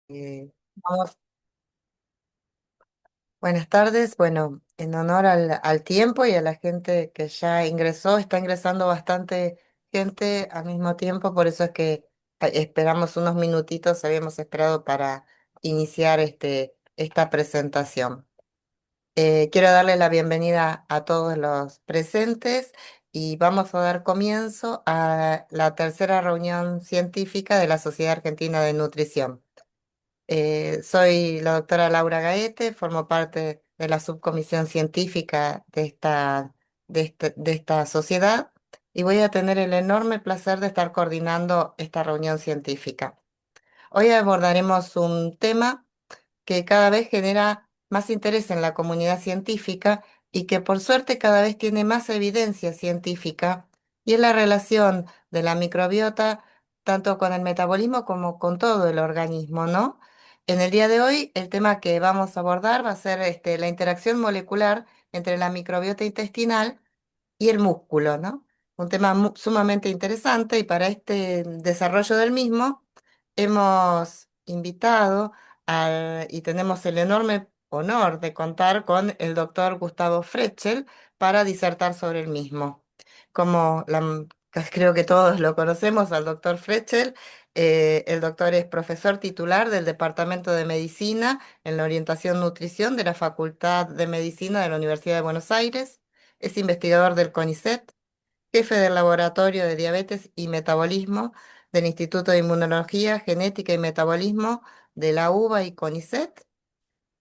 Vamos, buenas tardes. Bueno, en honor al tiempo y a la gente que ya ingresó, está ingresando bastante gente al mismo tiempo, por eso es que esperamos unos minutitos, habíamos esperado para iniciar esta presentación. Quiero darle la bienvenida a todos los presentes y vamos a dar comienzo a la tercera reunión científica de la Sociedad Argentina de Nutrición. Soy la doctora Laura Gaete, formo parte de la subcomisión científica de esta sociedad y voy a tener el enorme placer de estar coordinando esta reunión científica. Hoy abordaremos un tema que cada vez genera más interés en la comunidad científica y que por suerte cada vez tiene más evidencia científica, y es la relación de la microbiota tanto con el metabolismo como con todo el organismo, ¿no? En el día de hoy, el tema que vamos a abordar va a ser la interacción molecular entre la microbiota intestinal y el músculo, ¿no? Un tema sumamente interesante, y para este desarrollo del mismo hemos invitado y tenemos el enorme honor de contar con el doctor Gustavo Frechel para disertar sobre el mismo. Creo que todos lo conocemos al doctor Frechel. El doctor es profesor titular del Departamento de Medicina en la orientación nutrición de la Facultad de Medicina de la Universidad de Buenos Aires. Es investigador del CONICET, jefe del Laboratorio de Diabetes y Metabolismo del Instituto de Inmunología, Genética y Metabolismo de la UBA y CONICET,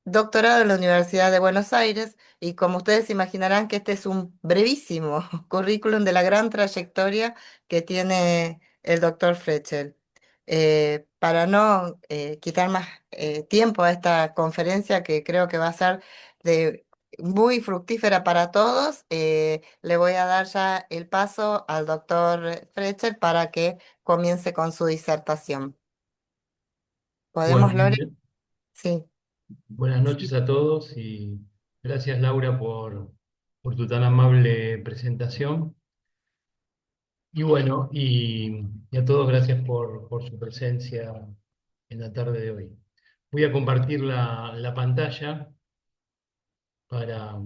doctorado en la Universidad de Buenos Aires, y como ustedes imaginarán que este es un brevísimo currículum de la gran trayectoria que tiene el doctor Frechel. Para no quitar más tiempo a esta conferencia, que creo que va a ser de muy fructífera para todos, le voy a dar ya el paso al doctor Frechel para que comience con su disertación. Bueno, ¿Podemos, Lore? Sí. buenas noches a todos y gracias Laura por tu tan amable presentación. Y bueno, y a todos gracias por su presencia en la tarde de hoy. Voy a compartir la pantalla para,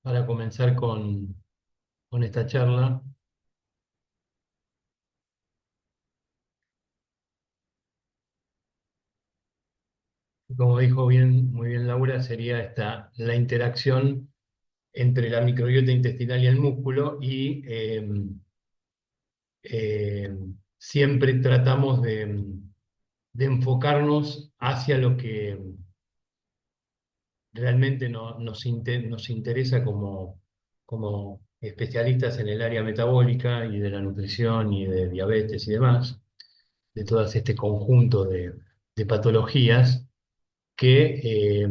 para comenzar con esta charla. Como dijo muy bien Laura, sería la interacción entre la microbiota intestinal y el músculo eh, siempre tratamos de enfocarnos hacia lo que realmente nos interesa como especialistas en el área metabólica y de la nutrición y de diabetes y demás, de todo este conjunto de patologías que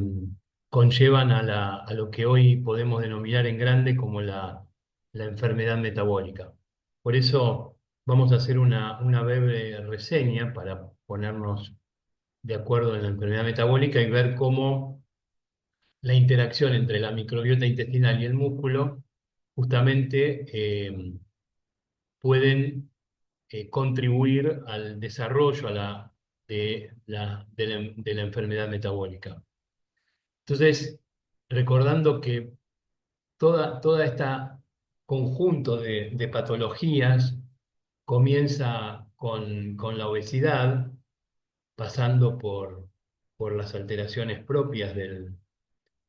conllevan a lo que hoy podemos denominar en grande como la enfermedad metabólica. Por eso vamos a hacer una breve reseña para ponernos de acuerdo en la enfermedad metabólica y ver cómo la interacción entre la microbiota intestinal y el músculo justamente pueden contribuir al desarrollo de la enfermedad metabólica. Entonces, recordando que toda esta conjunto de patologías comienza con la obesidad, pasando por las alteraciones propias de-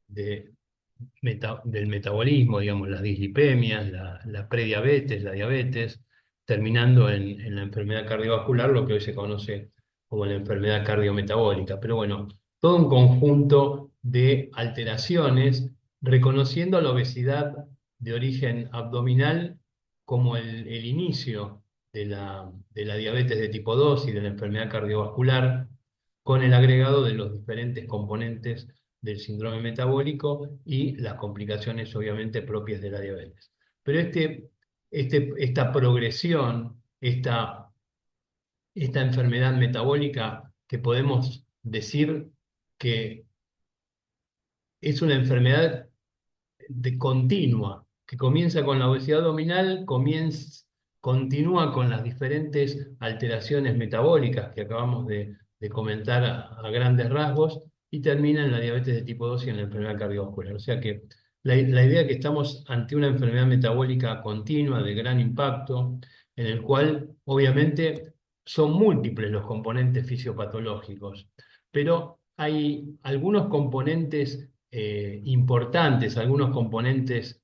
del metabolismo, digamos, las dislipemias, la prediabetes, la diabetes, terminando en la enfermedad cardiovascular, lo que hoy se conoce como la enfermedad cardiometabólica. Pero bueno, todo un conjunto de alteraciones, reconociendo la obesidad de origen abdominal como el inicio de la diabetes de tipo 2 y de la enfermedad cardiovascular, con el agregado de los diferentes componentes del síndrome metabólico y las complicaciones obviamente propias de la diabetes. Pero esta progresión, esta enfermedad metabólica que podemos decir que es una enfermedad continua, que comienza con la obesidad abdominal, continúa con las diferentes alteraciones metabólicas que acabamos de comentar a grandes rasgos y termina en la diabetes de tipo 2 y en la enfermedad cardiovascular. O sea que la idea es que estamos ante una enfermedad metabólica continua de gran impacto, en el cual obviamente son múltiples los componentes fisiopatológicos, pero hay algunos componentes importantes, algunos componentes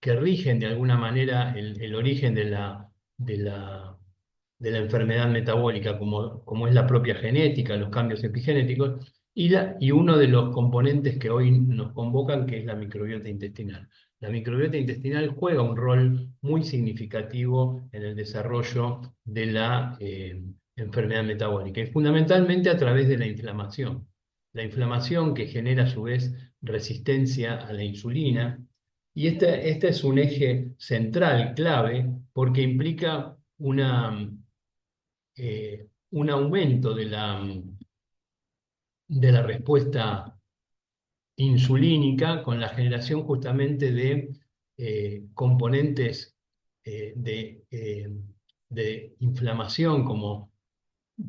que rigen de alguna manera el origen de la, de la enfermedad metabólica, como es la propia genética, los cambios epigenéticos, y uno de los componentes que hoy nos convocan, que es la microbiota intestinal. La microbiota intestinal juega un rol muy significativo en el desarrollo de la enfermedad metabólica, y fundamentalmente a través de la inflamación. La inflamación que genera a su vez resistencia a la insulina, y este es un eje central, clave, porque implica un aumento de la respuesta insulínica con la generación justamente de componentes eh, de, eh, de inflamación como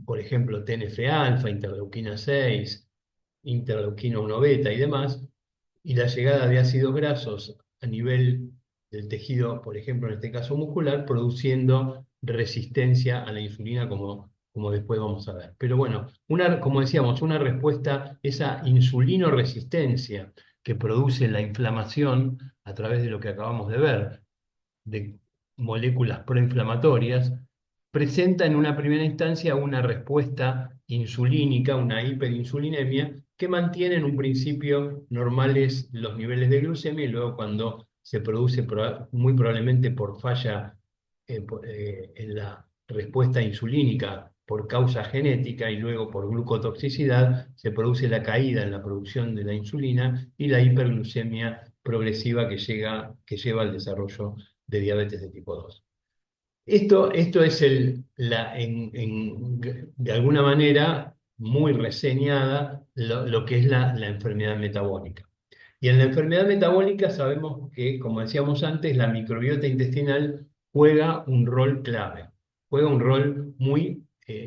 por ejemplo TNF-alfa, interleuquina 6, interleuquina 1 beta y demás, y la llegada de ácidos grasos a nivel del tejido, por ejemplo, en este caso muscular, produciendo resistencia a la insulina, como después vamos a ver. Pero bueno, como decíamos, una respuesta, esa insulinoresistencia que produce la inflamación a través de lo que acabamos de ver, de moléculas proinflamatorias, presenta en una primera instancia una respuesta insulínica, una hiperinsulinemia, que mantiene en un principio normales los niveles de glucemia y luego cuando se produce muy probablemente por falla en la respuesta insulínica por causa genética y luego por glucotoxicidad, se produce la caída en la producción de la insulina y la hiperglucemia progresiva que lleva al desarrollo de diabetes de tipo 2. Esto es de alguna manera muy reseñada lo que es la enfermedad metabólica. Y en la enfermedad metabólica sabemos que, como decíamos antes, la microbiota intestinal juega un rol clave, juega un rol muy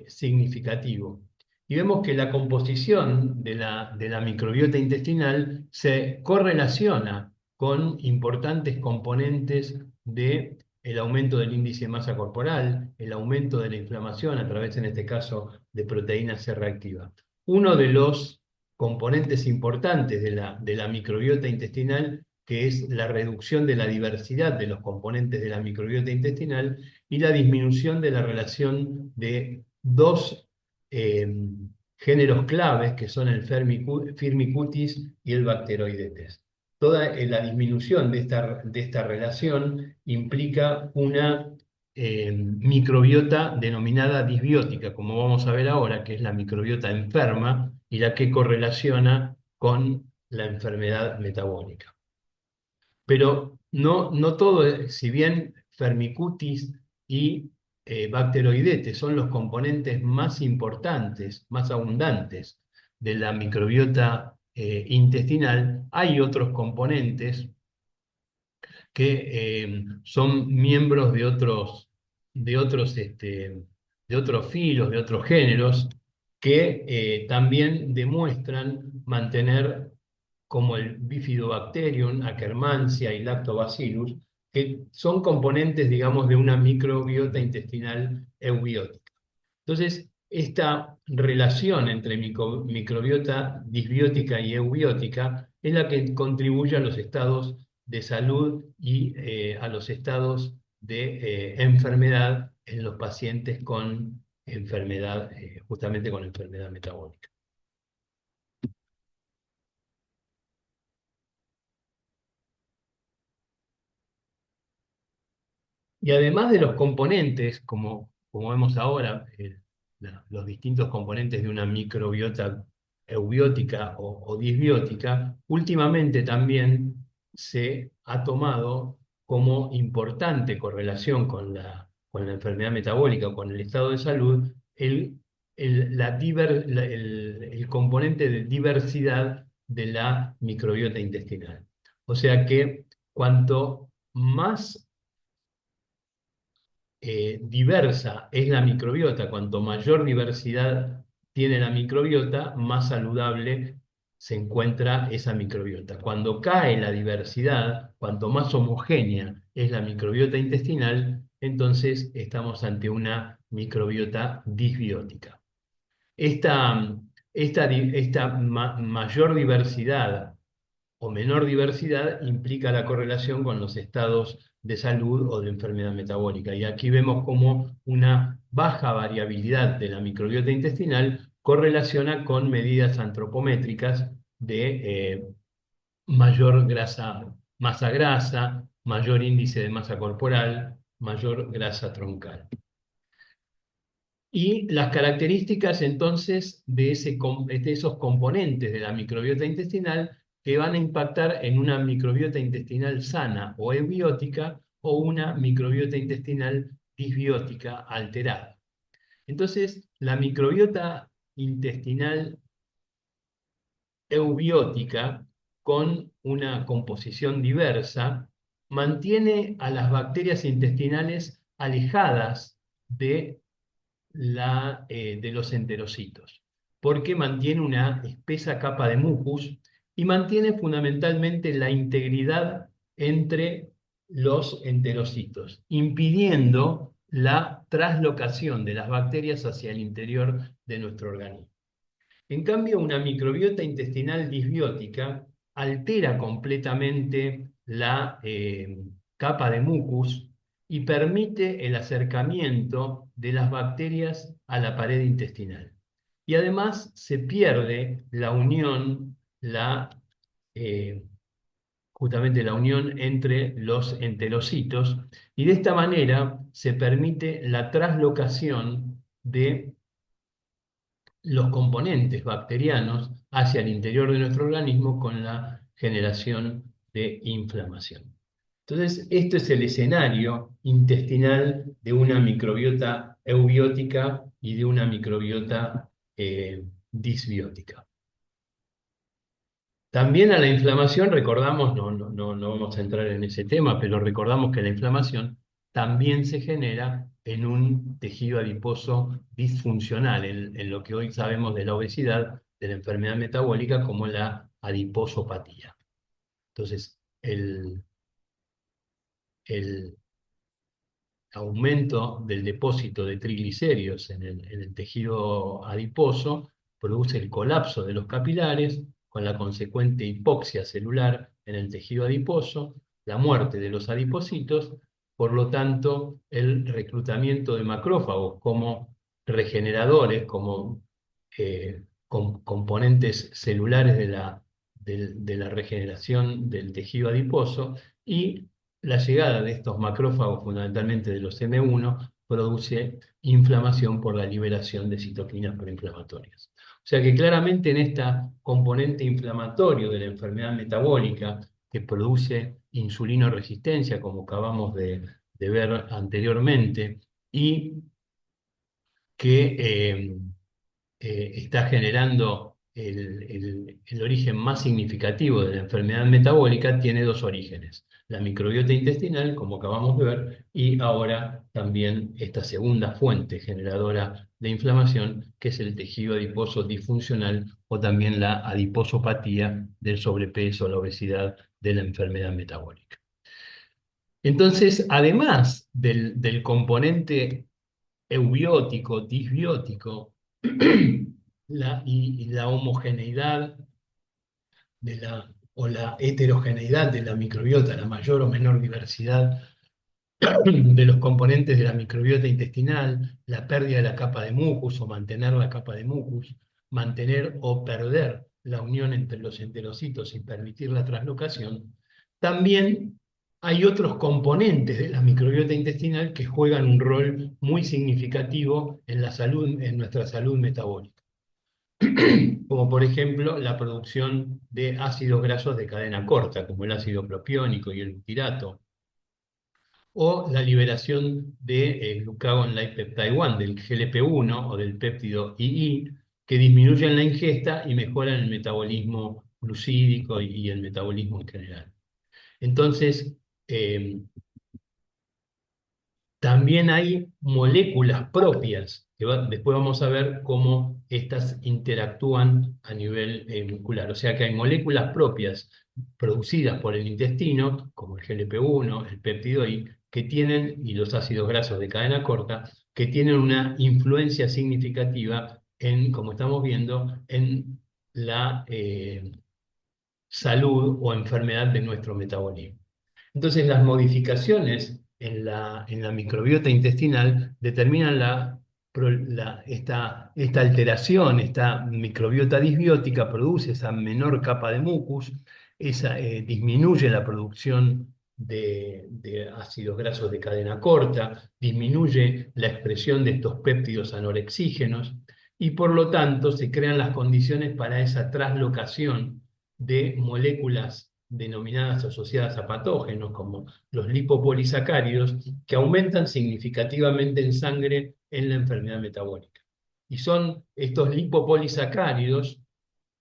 significativo. Y vemos que la composición de la microbiota intestinal se correlaciona con importantes componentes de el aumento del índice de masa corporal, el aumento de la inflamación a través, en este caso, de proteína C reactiva. Uno de los componentes importantes de la microbiota intestinal, que es la reducción de la diversidad de los componentes de la microbiota intestinal y la disminución de la relación de dos eh, géneros claves, que son el Firmicutes y el Bacteroidetes. Toda la disminución de esta relación implica una microbiota denominada disbiótica, como vamos a ver ahora, que es la microbiota enferma y la que correlaciona con la enfermedad metabólica. Pero no todo, si bien Firmicutes y Bacteroidetes son los componentes más importantes, más abundantes de la microbiota intestinal, hay otros componentes que son miembros de otros filos, de otros géneros, que también demuestran mantener, como el Bifidobacterium, Akkermansia y Lactobacillus, que son componentes, digamos, de una microbiota intestinal eubiótica. Entonces, esta relación entre microbiota disbiótica y eubiótica es la que contribuye a los estados de salud y a los estados de enfermedad en los pacientes con enfermedad, justamente con enfermedad metabólica. Y además de los componentes, como vemos ahora, los distintos componentes de una microbiota eubiótica o disbiótica, últimamente también se ha tomado como importante correlación con la enfermedad metabólica o con el estado de salud el componente de diversidad de la microbiota intestinal. O sea que cuanto más diversa es la microbiota, cuanto mayor diversidad tiene la microbiota, más saludable se encuentra esa microbiota. Cuando cae la diversidad, cuanto más homogénea es la microbiota intestinal, entonces estamos ante una microbiota disbiótica. Esta mayor diversidad o menor diversidad implica la correlación con los estados de salud o de enfermedad metabólica. Y aquí vemos cómo una baja variabilidad de la microbiota intestinal correlaciona con medidas antropométricas de mayor masa grasa, mayor índice de masa corporal, mayor grasa troncal. Y las características entonces de esos componentes de la microbiota intestinal que van a impactar en una microbiota intestinal sana o eubiótica o una microbiota intestinal disbiótica alterada. Entonces, la microbiota intestinal eubiótica, con una composición diversa, mantiene a las bacterias intestinales alejadas de los enterocitos, porque mantiene una espesa capa de mucus y mantiene fundamentalmente la integridad entre los enterocitos, impidiendo la traslocación de las bacterias hacia el interior de nuestro organismo. En cambio, una microbiota intestinal disbiótica altera completamente la capa de mucus y permite el acercamiento de las bacterias a la pared intestinal. Y además se pierde la unión, eh, justamente la unión entre los enterocitos, y de esta manera se permite la traslocación de los componentes bacterianos hacia el interior de nuestro organismo con la generación de inflamación. Entonces, esto es el escenario intestinal de una microbiota eubiótica y de una microbiota disbiótica. También a la inflamación, recordamos, no vamos a entrar en ese tema, pero recordamos que la inflamación también se genera en un tejido adiposo disfuncional, en lo que hoy sabemos de la obesidad, de la enfermedad metabólica, como la adiposopatía. Entonces, el aumento del depósito de triglicéridos en el tejido adiposo produce el colapso de los capilares, con la consecuente hipoxia celular en el tejido adiposo, la muerte de los adipocitos, por lo tanto, el reclutamiento de macrófagos como regeneradores, como componentes celulares de la regeneración del tejido adiposo, y la llegada de estos macrófagos, fundamentalmente de los M1, produce inflamación por la liberación de citoquinas proinflamatorias. O sea que claramente en esta componente inflamatorio de la enfermedad metabólica que produce insulinoresistencia, como acabamos de ver anteriormente, y que está generando el origen más significativo de la enfermedad metabólica, tiene dos orígenes: la microbiota intestinal, como acabamos de ver, y ahora también esta segunda fuente generadora de inflamación, que es el tejido adiposo disfuncional o también la adiposopatía del sobrepeso, la obesidad, de la enfermedad metabólica. Entonces, además del componente eubiótico, disbiótico, y la homogeneidad o la heterogeneidad de la microbiota, la mayor o menor diversidad de los componentes de la microbiota intestinal, la pérdida de la capa de mucus o mantener la capa de mucus, mantener o perder la unión entre los enterocitos y permitir la translocación. También hay otros componentes de la microbiota intestinal que juegan un rol muy significativo en la salud, en nuestra salud metabólica, como por ejemplo la producción de ácidos grasos de cadena corta, como el ácido propiónico y el butirato, o la liberación de glucagon like peptide 1, del GLP-1 o del péptido II, que disminuyen la ingesta y mejoran el metabolismo glucídico y el metabolismo en general. Entonces, eh, también hay moléculas propias, que después vamos a ver cómo estas interactúan a nivel muscular. O sea que hay moléculas propias producidas por el intestino, como el GLP-1, el péptido I, que tienen, y los ácidos grasos de cadena corta, que tienen una influencia significativa en, como estamos viendo, en la salud o enfermedad de nuestro metabolismo. Entonces, las modificaciones en la microbiota intestinal determinan esta alteración, esta microbiota disbiótica produce esa menor capa de mucus, disminuye la producción de ácidos grasos de cadena corta, disminuye la expresión de estos péptidos anorexígenos y por lo tanto se crean las condiciones para esa traslocación de moléculas denominadas asociadas a patógenos, como los lipopolisacáridos, que aumentan significativamente en sangre en la enfermedad metabólica. Y son estos lipopolisacáridos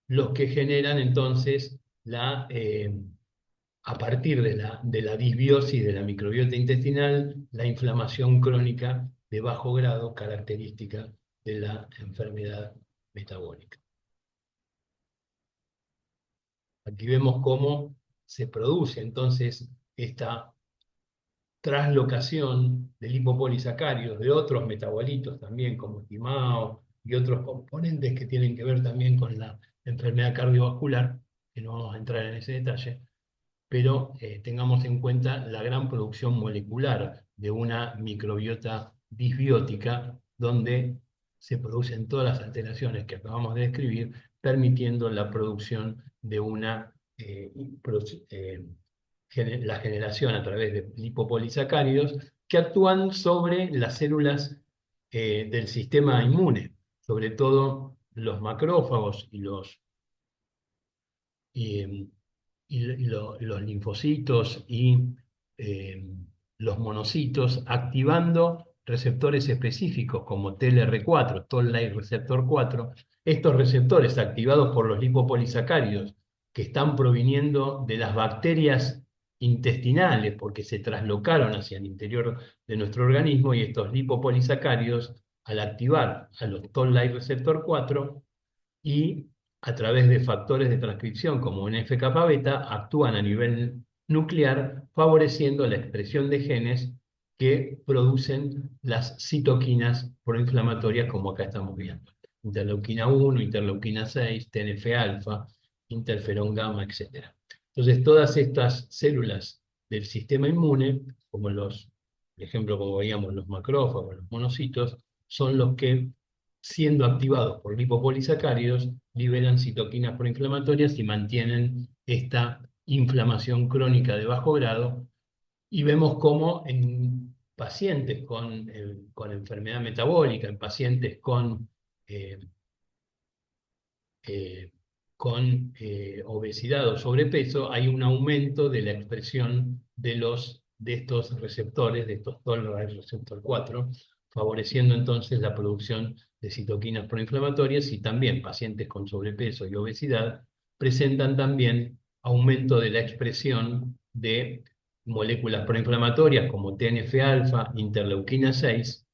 los que generan entonces a partir de la disbiosis de la microbiota intestinal, la inflamación crónica de bajo grado, característica de la enfermedad metabólica. Aquí vemos cómo se produce entonces esta traslocación de lipopolisacáridos de otros metabolitos también, como timao y otros componentes que tienen que ver también con la enfermedad cardiovascular, que no vamos a entrar en ese detalle, pero tengamos en cuenta la gran producción molecular de una microbiota disbiótica donde se producen todas las alteraciones que acabamos de describir, permitiendo la producción de una la generación a través de lipopolisacáridos que actúan sobre las células del sistema inmune, sobre todo los macrófagos y, los linfocitos y eh, los monocitos, activando receptores específicos como TLR4, Toll-like receptor 4. Estos receptores activados por los lipopolisacáridos que están proviniendo de las bacterias intestinales porque se traslocaron hacia el interior de nuestro organismo, y estos lipopolisacáridos, al activar a los Toll-like receptor 4 y a través de factores de transcripción como NF-kappa beta, actúan a nivel nuclear, favoreciendo la expresión de genes que producen las citoquinas proinflamatorias, como acá estamos viendo. Interleuquina 1, interleuquina 6, TNF-alfa, interferón gamma, etc. Entonces, todas estas células del sistema inmune, como por ejemplo, como veíamos, los macrófagos, los monocitos, son los que, siendo activados por lipopolisacáridos, liberan citoquinas proinflamatorias y mantienen esta inflamación crónica de bajo grado. Y vemos cómo en pacientes con enfermedad metabólica, en pacientes eh, eh, con obesidad o sobrepeso, hay un aumento de la expresión de estos receptores, de estos toll-like receptor 4, favoreciendo entonces la producción de citoquinas proinflamatorias, y también pacientes con sobrepeso y obesidad presentan también aumento de la expresión de moléculas proinflamatorias como TNF-alfa, interleuquina 6,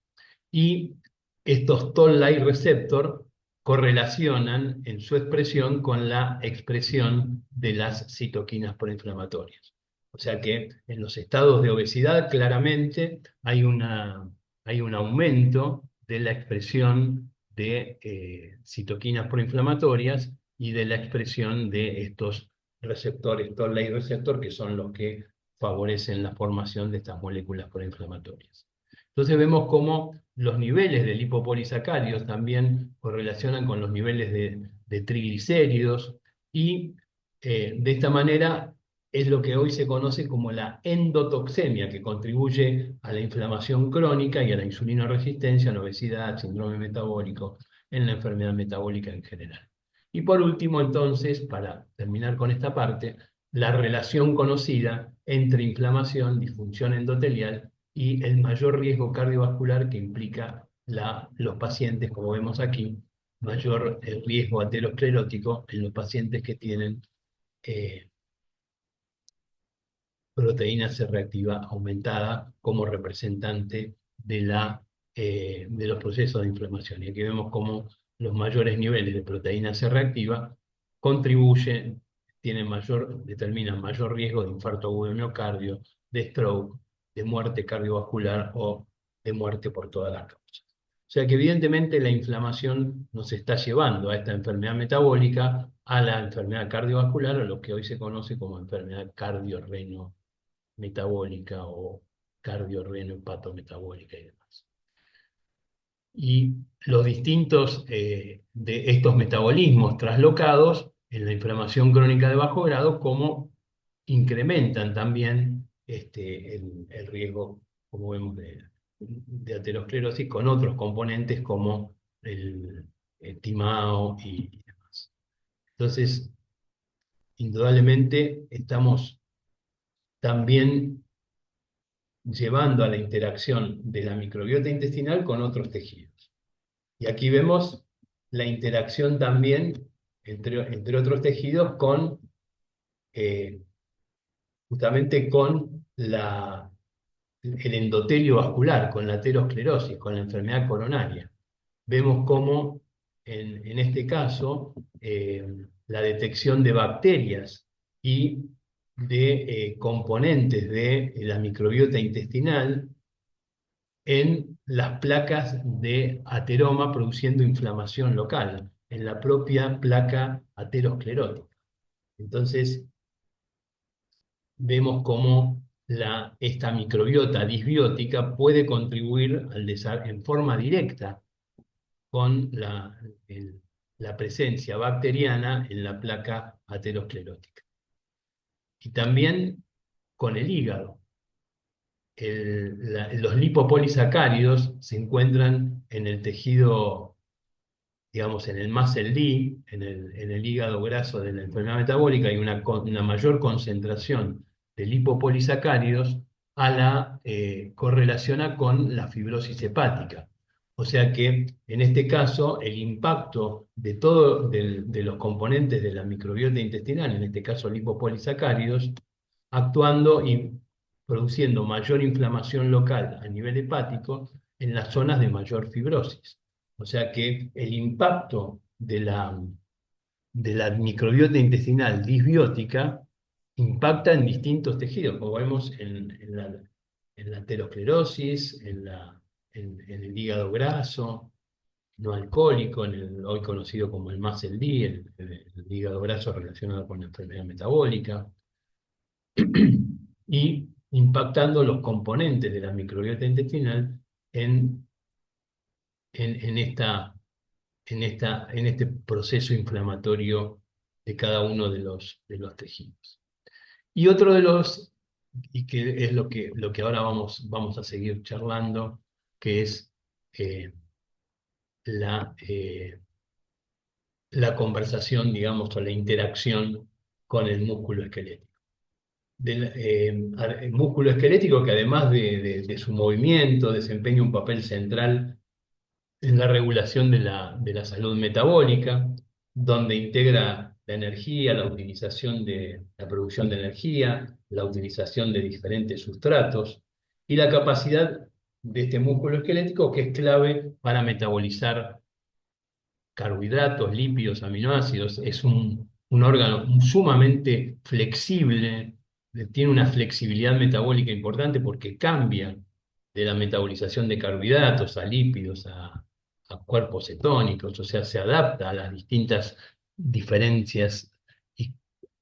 y estos toll-like receptor correlacionan en su expresión con la expresión de las citoquinas proinflamatorias. O sea que en los estados de obesidad claramente hay un aumento de la expresión de citoquinas proinflamatorias y de la expresión de estos receptores, toll-like receptor, que son los que favorecen la formación de estas moléculas proinflamatorias. Entonces vemos cómo los niveles de lipopolisacáridos también correlacionan con los niveles de triglicéridos, y de esta manera es lo que hoy se conoce como la endotoxemia, que contribuye a la inflamación crónica y a la insulinoresistencia, a la obesidad, síndrome metabólico, en la enfermedad metabólica en general. Y por último, entonces, para terminar con esta parte, la relación conocida entre inflamación, disfunción endotelial y el mayor riesgo cardiovascular que implica los pacientes, como vemos aquí, mayor riesgo aterosclerótico en los pacientes que tienen eh, proteína C reactiva aumentada como representante de los procesos de inflamación. Y aquí vemos cómo los mayores niveles de proteína C reactiva contribuyen, determinan mayor riesgo de infarto agudo de miocardio, de stroke, de muerte cardiovascular o de muerte por todas las causas. O sea que evidentemente la inflamación nos está llevando a esta enfermedad metabólica, a la enfermedad cardiovascular, a lo que hoy se conoce como enfermedad cardiorreno metabólica o cardiorreno-hepatometabólica y demás. Y los distintos de estos metabolismos traslocados en la inflamación crónica de bajo grado, como incrementan también el riesgo, como vemos, de aterosclerosis con otros componentes como el timao y demás. Entonces, indudablemente estamos también llevando a la interacción de la microbiota intestinal con otros tejidos. Y aquí vemos la interacción también entre otros tejidos eh, justamente con el endotelio vascular, con la aterosclerosis, con la enfermedad coronaria. Vemos cómo en este caso la detección de bacterias y de componentes de la microbiota intestinal en las placas de ateroma produciendo inflamación local, en la propia placa aterosclerótica. Entonces, vemos cómo esta microbiota disbiótica puede contribuir en forma directa con la presencia bacteriana en la placa aterosclerótica. Y también con el hígado. Los lipopolisacáridos se encuentran en el tejido, digamos, en el muscle D, en el hígado graso de la enfermedad metabólica, hay una mayor concentración de lipopolisacáridos correlaciona con la fibrosis hepática. O sea que en este caso el impacto de los componentes de la microbiota intestinal, en este caso lipopolisacáridos, actuando y produciendo mayor inflamación local a nivel hepático en las zonas de mayor fibrosis. O sea que el impacto de la microbiota intestinal disbiótica impacta en distintos tejidos, como vemos en la aterosclerosis, en el hígado graso, no alcohólico, hoy conocido como el muscle D, el hígado graso relacionado con la enfermedad metabólica, y impactando los componentes de la microbiota intestinal en, en esta en este proceso inflamatorio de cada uno de los tejidos. Y otro y que es lo que ahora vamos a seguir charlando, que es eh, la, eh, la conversación, digamos, o la interacción con el músculo esquelético. El músculo esquelético que además de su movimiento desempeña un papel central en la regulación de la salud metabólica, donde integra la energía, la utilización de la producción de energía, la utilización de diferentes sustratos y la capacidad de este músculo esquelético que es clave para metabolizar carbohidratos, lípidos, aminoácidos. Es un órgano sumamente flexible, tiene una flexibilidad metabólica importante porque cambia de la metabolización de carbohidratos a lípidos, a cuerpos cetónicos, o sea, se adapta a las distintas diferencias y-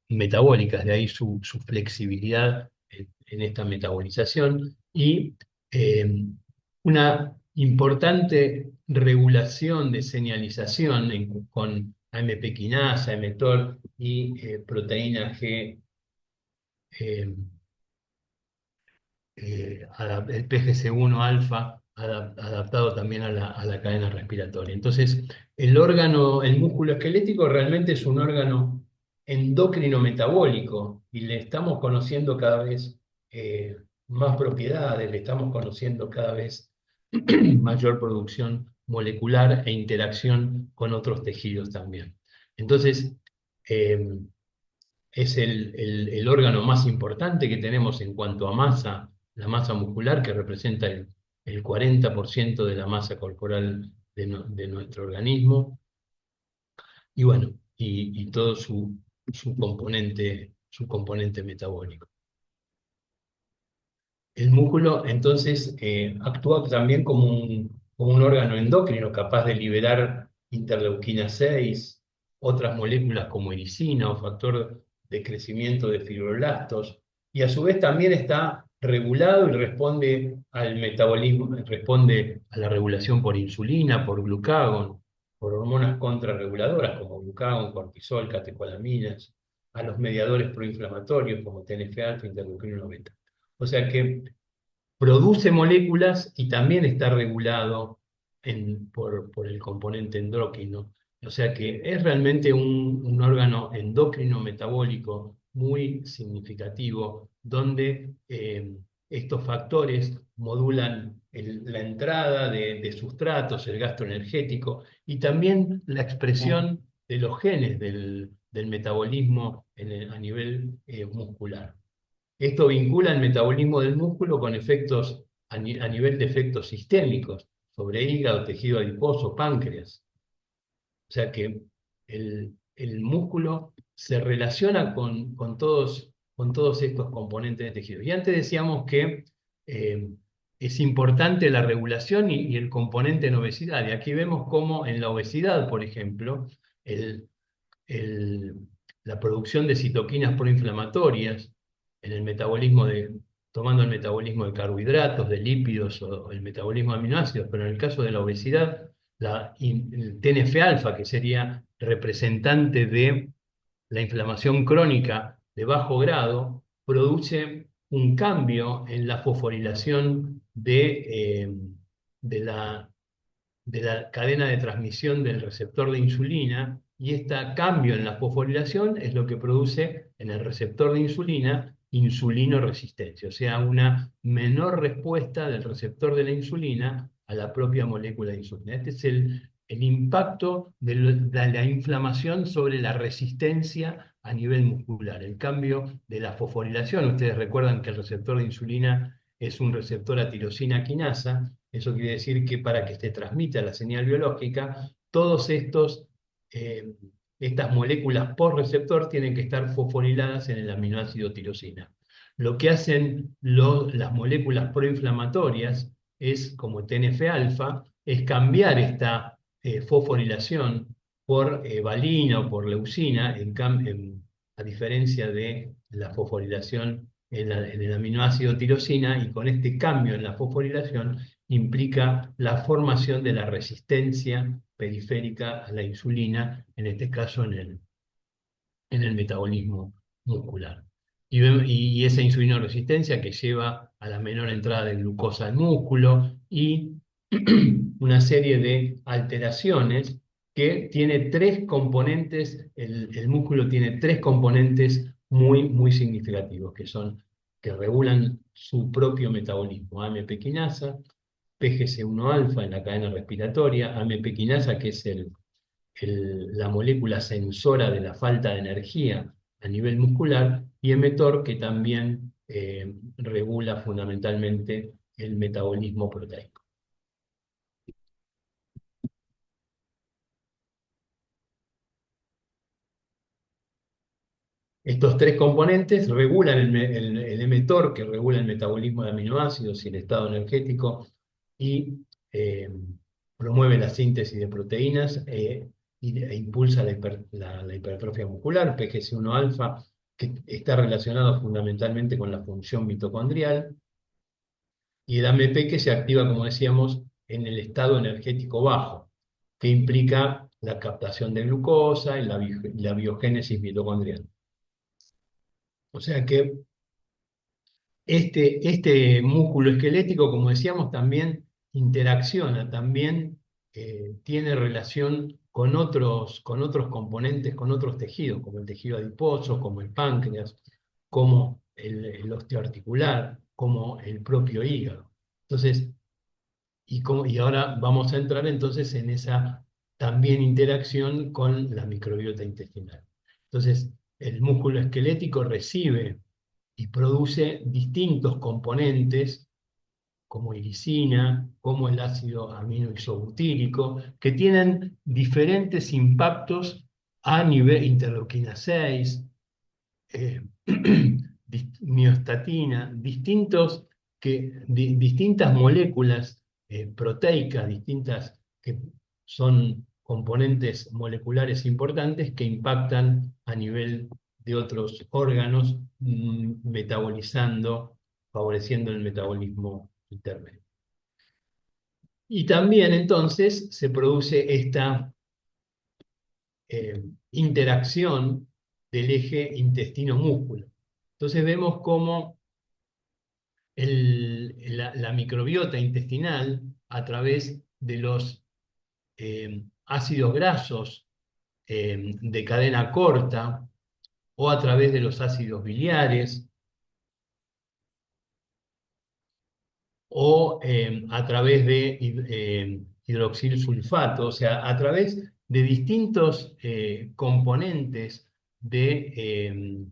metabólicas, de ahí su flexibilidad en esta metabolización y eh, una importante regulación de señalización con AMP quinasa, mTOR y proteína G, eh, el PGC1 alfa, adaptado también a la cadena respiratoria. Entonces, el músculo esquelético realmente es un órgano endocrino metabólico y le estamos conociendo cada vez más propiedades, le estamos conociendo cada vez mayor producción molecular e interacción con otros tejidos también. Entonces, eh, es el órgano más importante que tenemos en cuanto a masa, la masa muscular, que representa el 40% de la masa corporal de nuestro organismo, y bueno, y todo su componente metabólico. El músculo entonces actúa también como un órgano endocrino capaz de liberar interleuquina 6, otras moléculas como ericina o factor de crecimiento de fibroblastos, y a su vez también está regulado y responde al metabolismo, responde a la regulación por insulina, por glucagón, por hormonas contrarreguladoras como glucagón, cortisol, catecolaminas, a los mediadores proinflamatorios como TNF-alfa, interleuquina 9. O sea que produce moléculas y también está regulado por el componente endocrino. O sea que es realmente un órgano endocrino metabólico muy significativo, donde estos factores modulan la entrada de sustratos, el gasto energético y también la expresión de los genes del metabolismo a nivel muscular. Esto vincula el metabolismo del músculo con efectos a nivel de efectos sistémicos sobre hígado, tejido adiposo, páncreas. O sea que el músculo se relaciona con todos estos componentes de tejido. Y antes decíamos que eh, es importante la regulación y el componente en obesidad. Y aquí vemos cómo en la obesidad, por ejemplo, el, el- la producción de citoquinas proinflamatorias en el metabolismo tomando el metabolismo de carbohidratos, de lípidos o el metabolismo de aminoácidos, pero en el caso de la obesidad, el TNF-alfa, que sería representante de la inflamación crónica de bajo grado, produce un cambio en la fosforilación de de la cadena de transmisión del receptor de insulina, y este cambio en la fosforilación es lo que produce en el receptor de insulina insulinoresistencia, o sea, una menor respuesta del receptor de la insulina a la propia molécula de insulina. Este es el impacto de la inflamación sobre la resistencia a nivel muscular, el cambio de la fosforilación. Ustedes recuerdan que el receptor de insulina es un receptor a tirosina quinasa. Eso quiere decir que para que se transmita la señal biológica, eh, estas moléculas por receptor tienen que estar fosforiladas en el aminoácido tirosina. Lo que hacen las moléculas proinflamatorias es, como TNF-alfa, es cambiar esta fosforilación por valina o por leucina, a diferencia de la fosforilación en el aminoácido tirosina, y con este cambio en la fosforilación implica la formación de la resistencia periférica a la insulina, en este caso en el metabolismo muscular. Y esa insulinoresistencia que lleva a la menor entrada de glucosa al músculo y una serie de alteraciones que tiene tres componentes, el músculo tiene tres componentes muy significativos, que regulan su propio metabolismo: AMP quinasa, PGC1 alfa en la cadena respiratoria, AMP quinasa, que es la molécula sensora de la falta de energía a nivel muscular, y mTOR, que también regula fundamentalmente el metabolismo proteico. Estos tres componentes regulan el mTOR, que regula el metabolismo de aminoácidos y el estado energético, y eh, promueve la síntesis de proteínas e impulsa la hipertrofia muscular. PGC1 alfa, que está relacionado fundamentalmente con la función mitocondrial, y el AMP, que se activa, como decíamos, en el estado energético bajo, que implica la captación de glucosa y la biogénesis mitocondrial. O sea que este músculo esquelético, como decíamos, también interacciona, también tiene relación con otros componentes, con otros tejidos, como el tejido adiposo, como el páncreas, como el osteoarticular, como el propio hígado. Entonces, y ahora vamos a entrar entonces en esa también interacción con la microbiota intestinal. Entonces, el músculo esquelético recibe y produce distintos componentes como irisina, como el ácido amino isobutírico, que tienen diferentes impactos a nivel interleuquina 6, eh, miostatina, distintas moléculas proteicas, distintas que son componentes moleculares importantes que impactan a nivel de otros órganos, metabolizando, favoreciendo el metabolismo intermedio. Y también entonces se produce esta interacción del eje intestino-músculo. Entonces vemos cómo la microbiota intestinal, a través de los ácidos grasos de cadena corta o a través de los ácidos biliares o a través de hidroxil sulfato, o sea, a través de distintos componentes de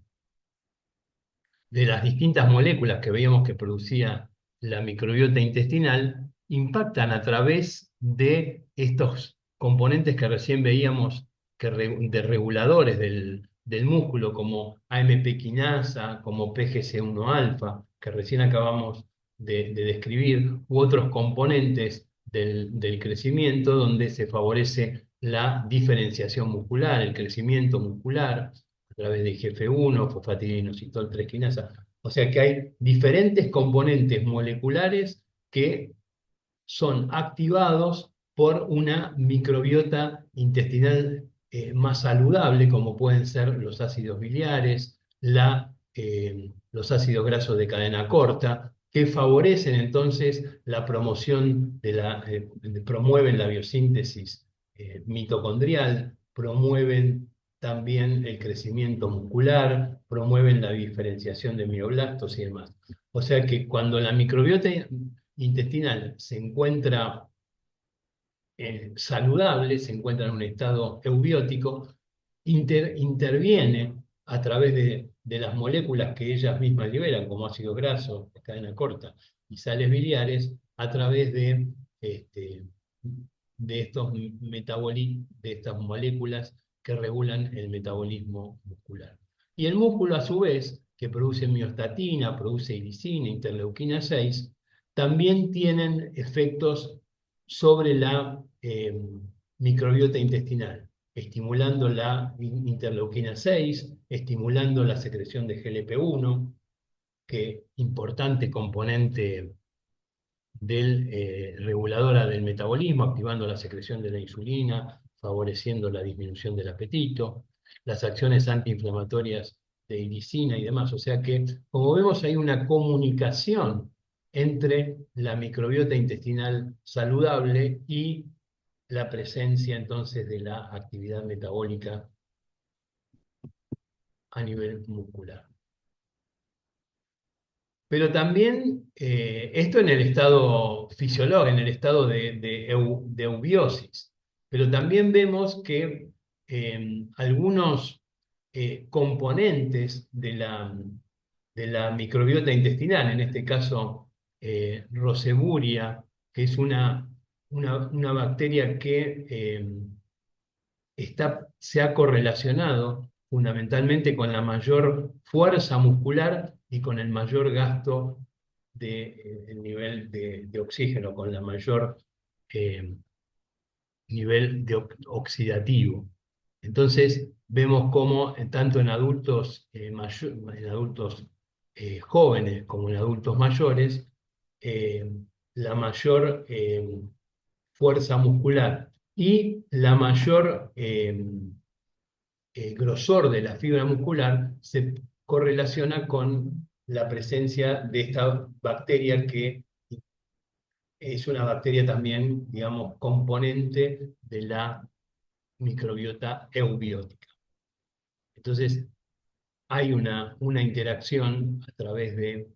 las distintas moléculas que veíamos que producía la microbiota intestinal, impactan a través de estos componentes que recién veíamos de reguladores del músculo, como AMP quinasa, como PGC1 alfa, que recién acabamos de describir, u otros componentes del crecimiento, donde se favorece la diferenciación muscular, el crecimiento muscular, a través de IGF-1, fosfatidinoinositol 3 quinasa. O sea que hay diferentes componentes moleculares que son activados por una microbiota intestinal más saludable, como pueden ser los ácidos biliares, los ácidos grasos de cadena corta, que favorecen entonces la promoción promueven la biosíntesis mitocondrial, promueven también el crecimiento muscular, promueven la diferenciación de mioblastos y demás. O sea que cuando la microbiota intestinal se encuentra saludable, se encuentra en un estado eubiótico, interviene a través de las moléculas que ellas mismas liberan, como ácidos grasos de cadena corta y sales biliares, a través este, de estas moléculas que regulan el metabolismo muscular. Y el músculo, a su vez, que produce miostatina, produce irisina, interleuquina 6, también tienen efectos sobre la microbiota intestinal, estimulando la interleuquina 6, estimulando la secreción de GLP-1, que importante componente del reguladora del metabolismo, activando la secreción de la insulina, favoreciendo la disminución del apetito, las acciones antiinflamatorias de irisina y demás. O sea que, como vemos, hay una comunicación entre la microbiota intestinal saludable y la presencia entonces de la actividad metabólica a nivel muscular. Pero también esto en el estado fisiológico, en el estado de eubiosis. Pero también vemos que algunos componentes de la microbiota intestinal, en este caso Roseburia, que es una bacteria que se ha correlacionado fundamentalmente con la mayor fuerza muscular y con el mayor gasto del nivel de oxígeno, con la mayor eh, nivel oxidativo. Entonces, vemos cómo tanto en adultos, en adultos jóvenes como en adultos mayores, eh, la mayor fuerza muscular y la mayor grosor de la fibra muscular se correlaciona con la presencia de esta bacteria que es una bacteria también, digamos, componente de la microbiota eubiótica. Entonces, hay una interacción a través de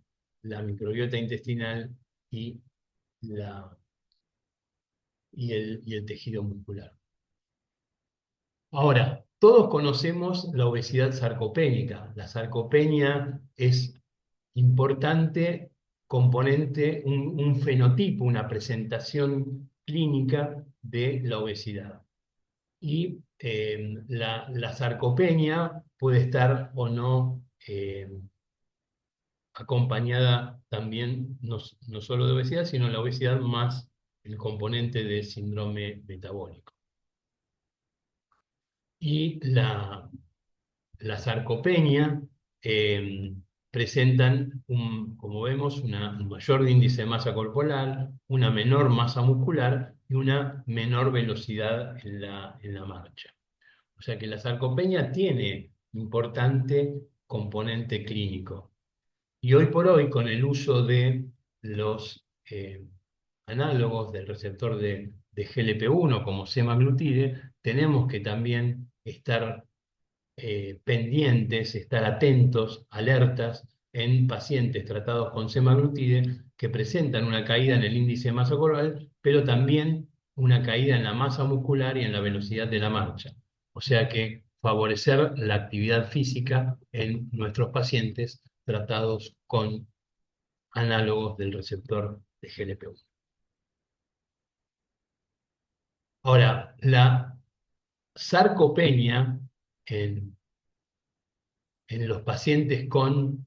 la microbiota intestinal y, y el tejido muscular. Ahora, todos conocemos la obesidad sarcopénica. La sarcopenia es importante componente, un fenotipo, una presentación clínica de la obesidad. Y la sarcopenia puede estar o no acompañada también no solo de obesidad, sino la obesidad más el componente de síndrome metabólico. Y la sarcopenia eh, presentan, como vemos, un mayor índice de masa corporal, una menor masa muscular y una menor velocidad en la marcha. O sea que la sarcopenia tiene importante componente clínico. Y hoy por hoy, con el uso de los análogos del receptor de GLP-1 como semaglutide, tenemos que también estar pendientes, estar atentos, alertas en pacientes tratados con semaglutide que presentan una caída en el índice de masa corporal, pero también una caída en la masa muscular y en la velocidad de la marcha. O sea que favorecer la actividad física en nuestros pacientes tratados con análogos del receptor de GLP-1. Ahora, la sarcopenia en los pacientes con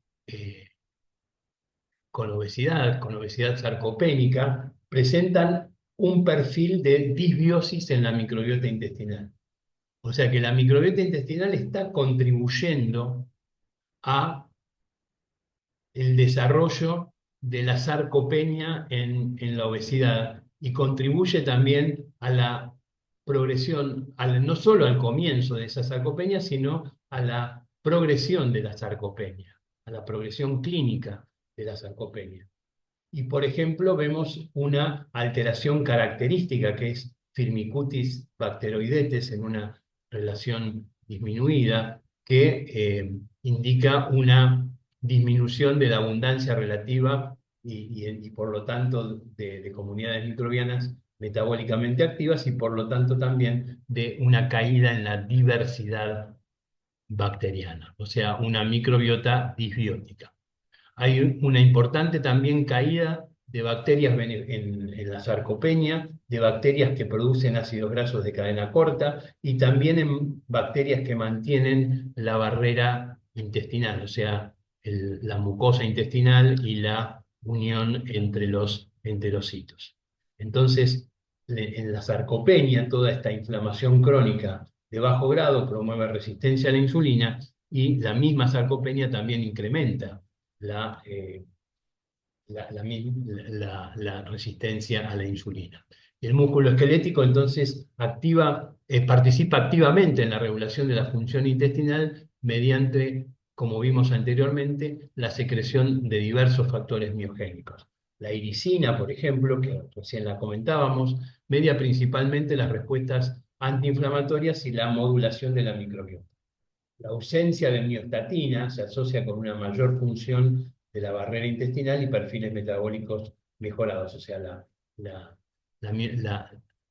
obesidad sarcopénica, presentan un perfil de disbiosis en la microbiota intestinal. O sea que la microbiota intestinal está contribuyendo a el desarrollo de la sarcopenia en la obesidad y contribuye también a la progresión, no solo al comienzo de esa sarcopenia, sino a la progresión de la sarcopenia, a la progresión clínica de la sarcopenia. Y por ejemplo, vemos una alteración característica que es Firmicutes bacteroidetes en una relación disminuida que indica una disminución de la abundancia relativa y por lo tanto de comunidades microbianas metabólicamente activas y por lo tanto también de una caída en la diversidad bacteriana, o sea, una microbiota disbiótica. Hay una importante también caída de bacterias en la sarcopenia, de bacterias que producen ácidos grasos de cadena corta y también en bacterias que mantienen la barrera intestinal, o sea, la mucosa intestinal y la unión entre los enterocitos. Entonces, en la sarcopenia, toda esta inflamación crónica de bajo grado promueve resistencia a la insulina y la misma sarcopenia también incrementa la, la resistencia a la insulina. El músculo esquelético entonces participa activamente en la regulación de la función intestinal mediante, como vimos anteriormente, la secreción de diversos factores miogénicos. La iricina, por ejemplo, que recién la comentábamos, media principalmente las respuestas antiinflamatorias y la modulación de la microbiota. La ausencia de miostatina se asocia con una mayor función de la barrera intestinal y perfiles metabólicos mejorados, o sea, la, la-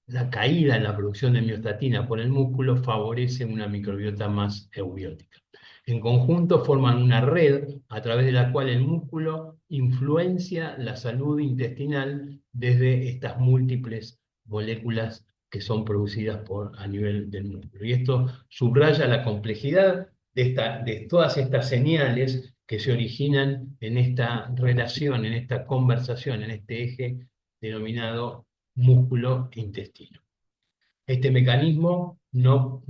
la caída en la producción de miostatina por el músculo favorece una microbiota más eubiótica. En conjunto forman una red a través de la cual el músculo influencia la salud intestinal desde estas múltiples moléculas que son producidas a nivel del músculo. Y esto subraya la complejidad de todas estas señales que se originan en esta relación, en esta conversación, en este eje denominado músculo-intestino. Este mecanismo no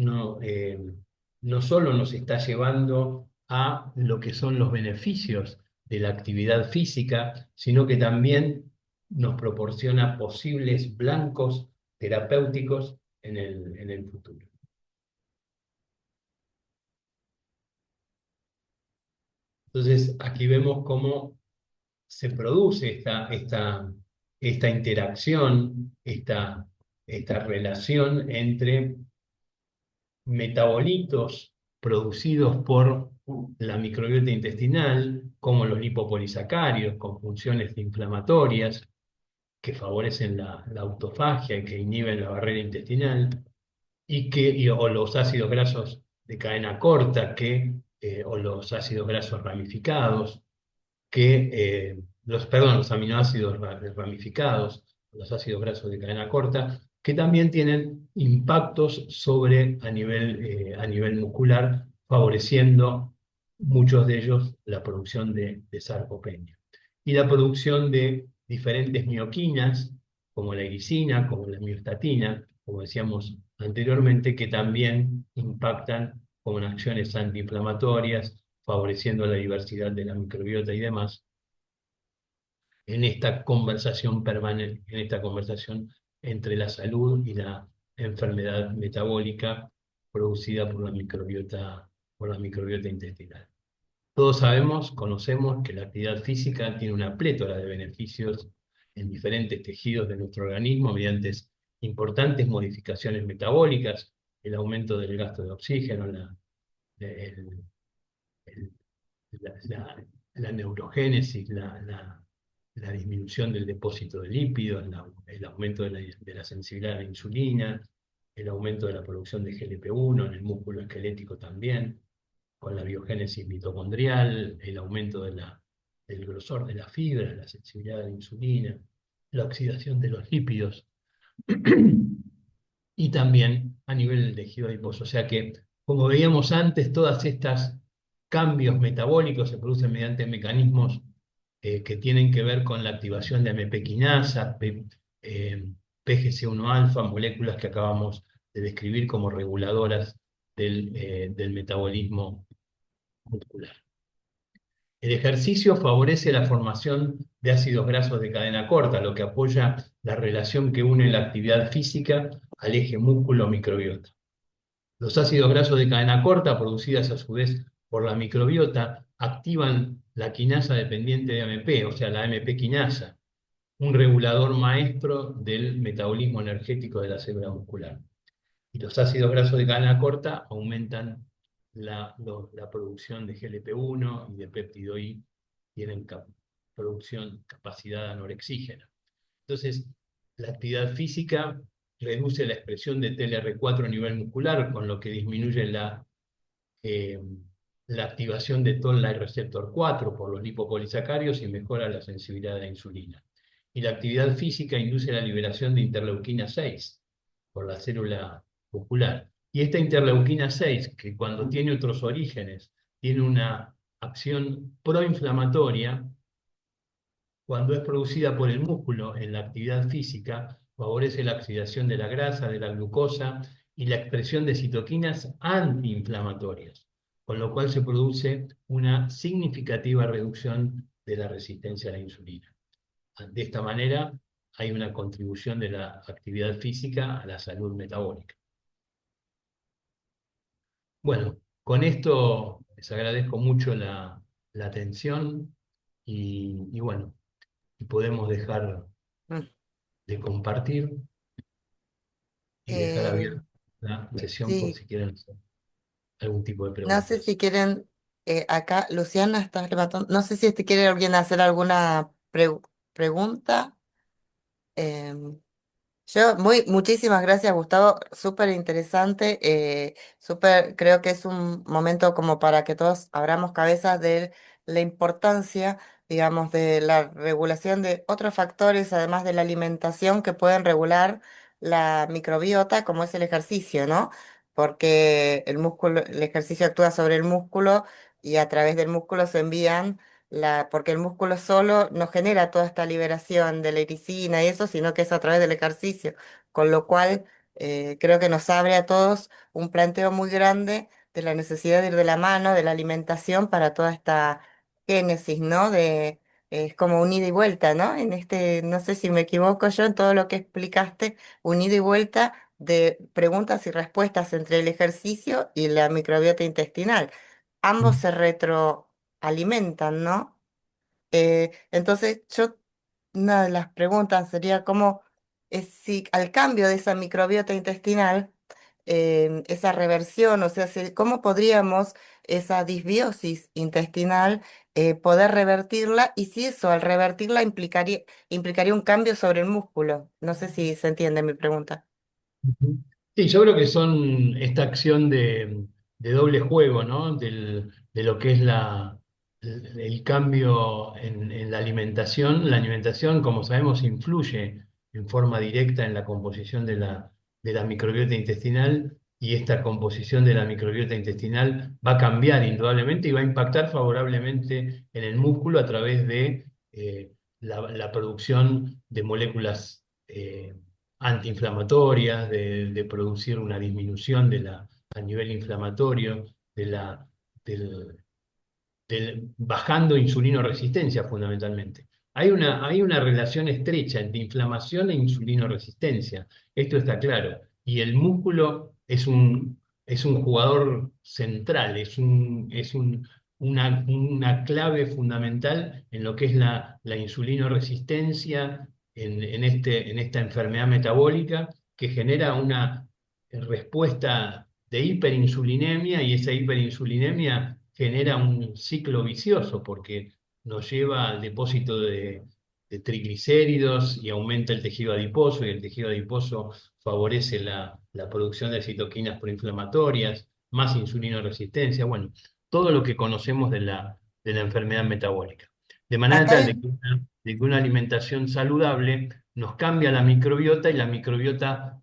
solo nos está llevando a lo que son los beneficios de la actividad física, sino que también nos proporciona posibles blancos terapéuticos en el futuro. Entonces, aquí vemos cómo se produce esta interacción, esta relación entre metabolitos producidos por la microbiota intestinal, como los lipopolisacáridos, con funciones inflamatorias, que favorecen la autofagia y que inhiben la barrera intestinal, o los ácidos grasos de cadena corta, o los ácidos grasos ramificados, perdón, los aminoácidos ramificados, los ácidos grasos de cadena corta, que también tienen impactos a nivel muscular, favoreciendo muchos de ellos la producción de sarcopenia. Y la producción de diferentes mioquinas, como la glicina, como la miostatina, como decíamos anteriormente, que también impactan con acciones antiinflamatorias, favoreciendo la diversidad de la microbiota y demás, en esta conversación permanente, en esta conversación entre la salud y la enfermedad metabólica producida por la microbiota intestinal. Todos sabemos, conocemos que la actividad física tiene una plétora de beneficios en diferentes tejidos de nuestro organismo mediante importantes modificaciones metabólicas, el aumento del gasto de oxígeno, el- el- la, la neurogénesis, la disminución del depósito de lípidos, el aumento de la sensibilidad a la insulina, el aumento de la producción de GLP-1 en el músculo esquelético también, con la biogénesis mitocondrial, el aumento del grosor de la fibra, la sensibilidad a la insulina, la oxidación de los lípidos y también a nivel del tejido adiposo. O sea que, como veíamos antes, todas estas cambios metabólicos se producen mediante mecanismos que tienen que ver con la activación de AMP quinasa, PGC1-alfa, moléculas que acabamos de describir como reguladoras del metabolismo muscular. El ejercicio favorece la formación de ácidos grasos de cadena corta, lo que apoya la relación que une la actividad física al eje músculo-microbiota. Los ácidos grasos de cadena corta, producidas a su vez por la microbiota, activan la quinasa dependiente de AMP, o sea, la AMP quinasa, un regulador maestro del metabolismo energético de la célula muscular. Y los ácidos grasos de cadena corta aumentan la producción de GLP-1 y de péptido I, tienen capacidad anorexígena. Entonces, la actividad física reduce la expresión de TLR4 a nivel muscular, con lo que disminuye eh, la activación de Toll-like receptor 4 por los lipopolisacarios y mejora la sensibilidad a la insulina. Y la actividad física induce la liberación de interleuquina 6 por la célula muscular. Y esta interleuquina 6, que cuando tiene otros orígenes, tiene una acción proinflamatoria, cuando es producida por el músculo en la actividad física, favorece la oxidación de la grasa, de la glucosa y la expresión de citoquinas antiinflamatorias, con lo cual se produce una significativa reducción de la resistencia a la insulina. De esta manera, hay una contribución de la actividad física a la salud metabólica. Bueno, con esto les agradezco mucho la atención y bueno, y podemos dejar Mm. de compartir y dejar Eh, abierta la sesión por sí, si quieren hacer algún tipo de no sé si preguntas. quieren, acá Luciana está levantando, no sé si quiere alguien hacer alguna pregunta. Em, Muchísimas gracias, Gustavo. Súper interesante. Creo que es un momento como para que todos abramos cabezas de la importancia, digamos, de la regulación de otros factores, además de la alimentación, que pueden regular la microbiota, como es el ejercicio, ¿no? Porque el ejercicio actúa sobre el músculo y a través del músculo se envían porque el músculo solo no genera toda esta liberación de la ericina y eso, sino que es a través del ejercicio, con lo cual creo que nos abre a todos un planteo muy grande de la necesidad de ir de la mano, de la alimentación para toda esta génesis, ¿no? Es como un ida y vuelta, ¿no? No sé si me equivoco yo en todo lo que explicaste, un ida y vuelta de preguntas y respuestas entre el ejercicio y la microbiota intestinal. Ambos se retroalimentan, ¿no? Entonces, una de las preguntas sería cómo es si al cambio de esa microbiota intestinal, esa reversión, o sea, cómo podríamos esa disbiosis intestinal poder revertirla y si eso al revertirla implicaría un cambio sobre el músculo. No sé si se entiende mi pregunta. Ujú. Sí, yo creo que son esta acción de doble juego, ¿no? De lo que es el cambio en la alimentación. La alimentación, como sabemos, influye en forma directa en la composición de la microbiota intestinal y esta composición de la microbiota intestinal va a cambiar indudablemente y va a impactar favorablemente en el músculo a través de la producción de moléculas antiinflamatorias, de producir una disminución a nivel inflamatorio, de la, del, bajando insulinoresistencia fundamentalmente. Hay una relación estrecha entre inflamación e insulinoresistencia, esto está claro. Y el músculo es un jugador central, una clave fundamental en lo que es la insulinoresistencia en esta enfermedad metabólica que genera una respuesta de hiperinsulinemia y esa hiperinsulinemia genera un ciclo vicioso porque nos lleva al depósito de triglicéridos y aumenta el tejido adiposo y el tejido adiposo favorece la producción de citoquinas proinflamatorias, más insulinoresistencia, bueno, todo lo que conocemos de la enfermedad metabólica. De manera Acá tal hay, de que una alimentación saludable nos cambia la microbiota y la microbiota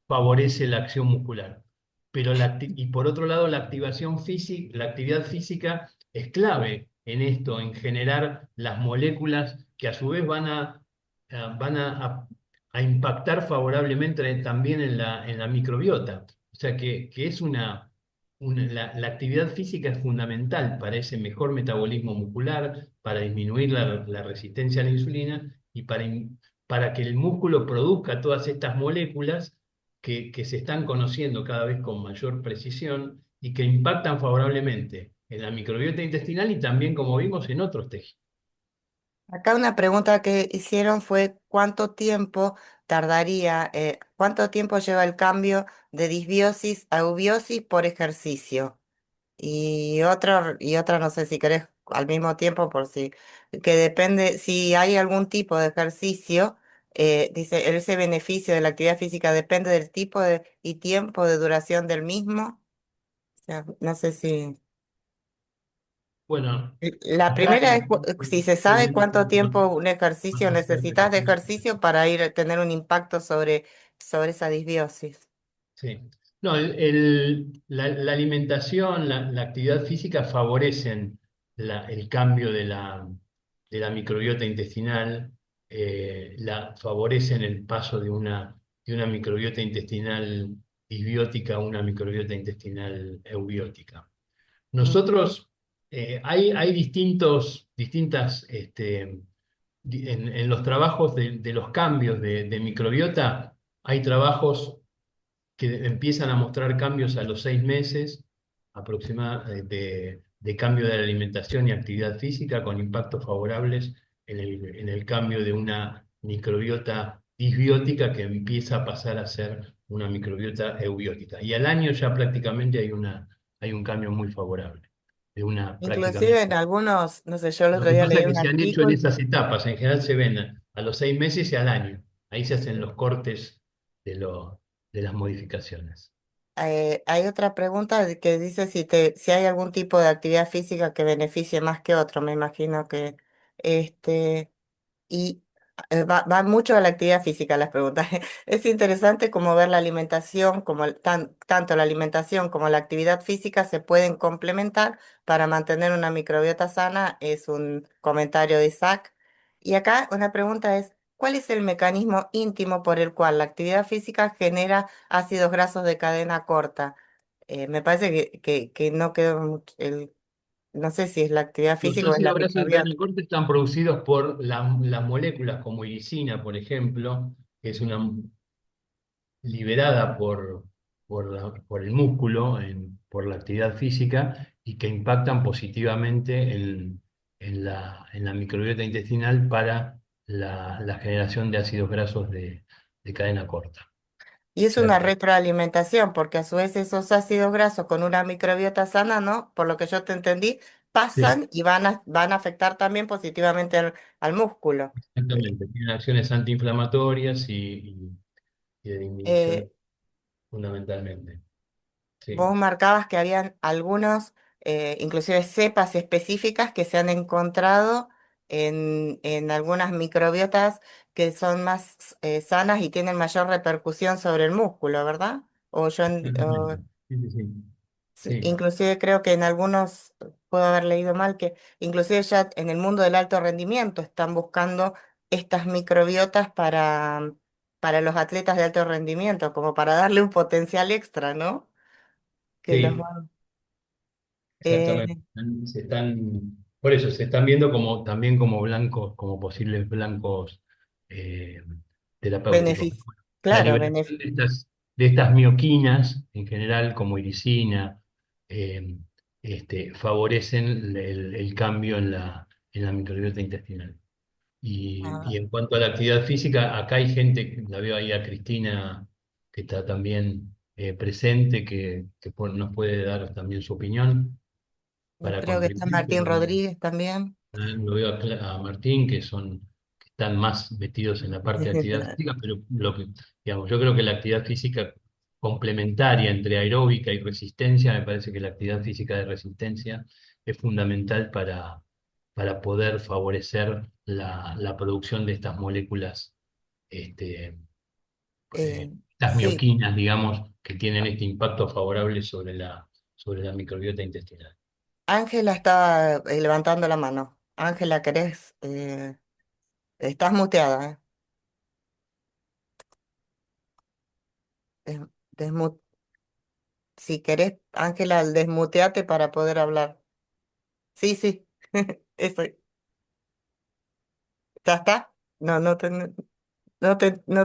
favorece la acción muscular. Pero y por otro lado, la activación física, la actividad física es clave en esto, en generar las moléculas que a su vez van a impactar favorablemente también en la microbiota. O sea que es la actividad física es fundamental para ese mejor metabolismo muscular, para disminuir la resistencia a la insulina y para que el músculo produzca todas estas moléculas que se están conociendo cada vez con mayor precisión y que impactan favorablemente en la microbiota intestinal y también, como vimos, en otros tejidos. Acá una pregunta que hicieron fue ¿cuánto tiempo tardaría, cuánto tiempo lleva el cambio de disbiosis a eubiosis por ejercicio? Y otra, no sé si querés al mismo tiempo, por si, que depende, si hay algún tipo de ejercicio, dice, ese beneficio de la actividad física depende del tipo y tiempo de duración del mismo. O sea, no sé si... Bueno, La acá primera es si se sabe cuánto tiempo un ejercicio necesitas de ejercicio para ir a tener un impacto sobre esa disbiosis. sí. No, la alimentación, la actividad física favorecen el cambio de la microbiota intestinal, favorecen el paso de una microbiota intestinal disbiótica a una microbiota intestinal eubiótica. Ujú. Nosotros, hay distintas, en los trabajos de los cambios de microbiota, hay trabajos que empiezan a mostrar cambios a los 6 meses de cambio de la alimentación y actividad física con impactos favorables en el cambio de una microbiota disbiótica que empieza a pasar a ser una microbiota eubiótica. Y al año ya prácticamente hay un cambio muy favorable, de una Inclusive en prácticamente. algunos, no sé, yo el Lo otro que día pasa leí es que un se han hecho en artículo. esas etapas, en general se ven a los 6 meses y al año. Ahí se hacen los cortes de las modificaciones. Hay otra pregunta que dice si hay algún tipo de actividad física que beneficie más que otro. Me imagino que este, y va mucho a la actividad física las preguntas. Es interesante como ver la alimentación, como tanto la alimentación como la actividad física se pueden complementar para mantener una microbiota sana, es un comentario de Isaac. Y acá una pregunta es, ¿cuál es el mecanismo íntimo por el cual la actividad física genera ácidos grasos de cadena corta? Me parece que no quedó no sé si es la actividad Los física o es la ácidos grasos de cadena microbiota. corta están producidos por las moléculas como iricina, por ejemplo, que es una liberada por el músculo, por la actividad física, y que impactan positivamente en la microbiota intestinal para la generación de ácidos grasos de cadena corta. Y O es sea una que, retroalimentación, porque a su vez esos ácidos grasos con una microbiota sana, ¿no? Por lo que yo te entendí, sí, pasan y van a afectar también positivamente al músculo. Eh, exactamente. Tienen acciones antiinflamatorias y de eh, disminución. fundamentalmente. Sí. Vos marcabas que habían algunos, inclusive cepas específicas que se han encontrado en algunas microbiotas que son más sanas y tienen mayor repercusión sobre el músculo, ¿verdad? O yo, Exactamente. Sí, sí, sí. sí, Sí, inclusive creo que en algunos, puedo haber leído mal, que inclusive ya en el mundo del alto rendimiento están buscando estas microbiotas para los atletas de alto rendimiento, como para darle un potencial extra, ¿no? Que los sí, van. exactamente. Por eso se están viendo como, también como blancos, como posibles blancos eh, terapéuticos. Beneficio, La claro, liberación de estas mioquinas, en general, como iricina, eh, favorecen el cambio en la microbiota intestinal. Y ah, en cuanto a la actividad física, acá hay gente, la veo ahí a Cristina, que está también presente, que nos puede dar también su opinión para creo que está contribuir, Martín pero Rodríguez también. lo veo a Martín, que están más metidos en la parte de actividad física, pero digamos, yo creo que la actividad física complementaria entre aeróbica y resistencia, me parece que la actividad física de resistencia es fundamental para poder favorecer la producción de estas moléculas, este, estas Sí, mioquinas, digamos, que tienen este impacto favorable sobre la microbiota intestinal. Ángela estaba levantando la mano. Ángela, ¿querés? Estás muteada, ¿eh? Des- desmu- si querés, Ángela, desmuteate para poder hablar. Sí, sí, eso. ¿Ya está? No, no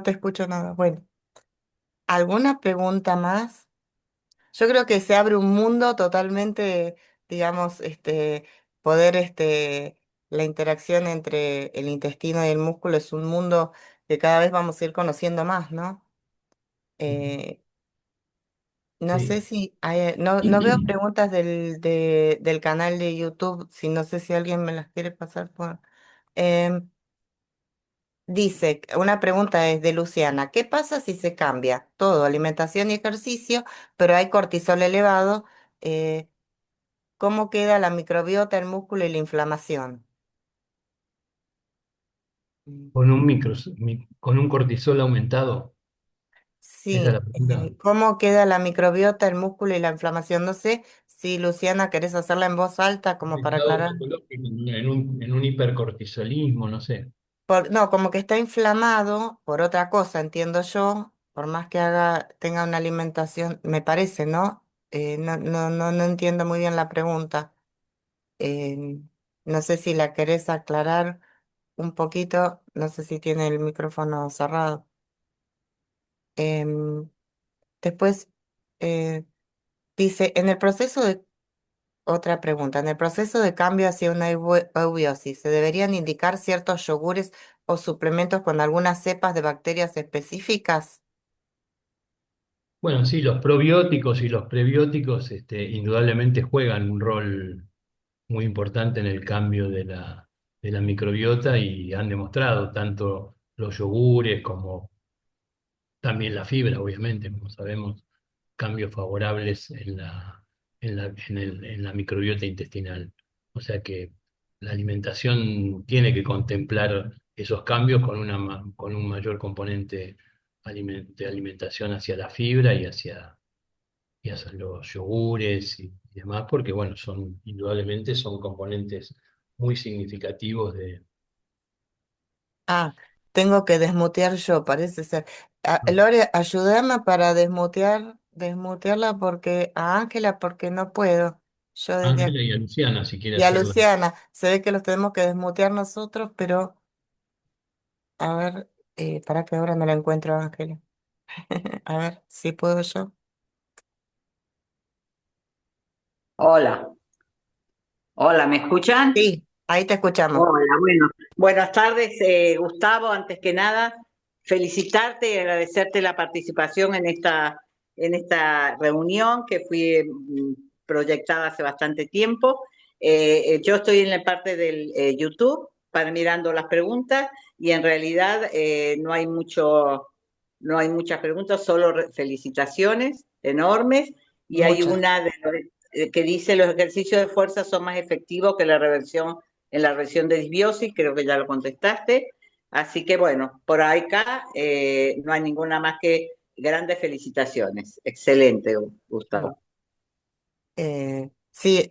te escucho nada. Bueno, ¿alguna pregunta más? Yo creo que se abre un mundo totalmente, digamos, poder, la interacción entre el intestino y el músculo es un mundo que cada vez vamos a ir conociendo más, ¿no? Eh, no sé Sí. si no veo preguntas del canal de YouTube, si no sé si alguien me las quiere pasar por. Em, Dice, una pregunta es de Luciana, ¿qué pasa si se cambia todo, alimentación y ejercicio, pero hay cortisol elevado? Eh, ¿Cómo queda la microbiota, el músculo y la inflamación? Mm. Con un cortisol aumentado. Esa es la Sí, pregunta. ¿cómo queda la microbiota, el músculo y la inflamación? No sé si Luciana querés hacerla en voz alta como El para estado aclarar. patológico en un hipercortisolismo, no sé. No, como que está inflamado por otra cosa, entiendo yo, por más que tenga una alimentación, me parece, ¿no? No entiendo muy bien la pregunta. Eh, no sé si la querés aclarar un poquito, no sé si tiene el micrófono cerrado. Em, Después eh, dice, otra pregunta, en el proceso de cambio hacia una eubiosis, ¿se deberían indicar ciertos yogures o suplementos con algunas cepas de bacterias específicas? Bueno, sí, los probióticos y los prebióticos indudablemente juegan un rol muy importante en el cambio de la microbiota y han demostrado tanto los yogures como también la fibra, obviamente, como sabemos, cambios favorables en la microbiota intestinal. O sea que la alimentación tiene que contemplar esos cambios con con un mayor componente de alimentación hacia la fibra y hacia los yogures y demás, porque bueno, indudablemente son componentes muy significativos de... Ah, tengo que desmutear yo, parece ser. Lore, ayúdame para desmutearla porque a Ángela porque no puedo. Yo desde Ángela aquí. y a Luciana, si quiere Y a hacerlo. Luciana, se ve que los tenemos que desmutear nosotros, pero a ver, para que ahora no la encuentro a Ángela. A ver si puedo yo. Hola, hola, ¿me escuchan? Sí, ahí te escuchamos. Hola, bueno, buenas tardes, Gustavo. Antes que nada, felicitarte y agradecerte la participación en esta reunión que fui proyectada hace bastante tiempo. Yo estoy en la parte del YouTube para mirando las preguntas y en realidad no hay mucho. no hay muchas preguntas, solo felicitaciones enormes. Y hay Muchas. una que dice los ejercicios de fuerza son más efectivos que la reversión en la reversión de disbiosis, creo que ya lo contestaste. Así que bueno, por acá no hay ninguna más que grandes felicitaciones. Excelente, Gustavo. Sí,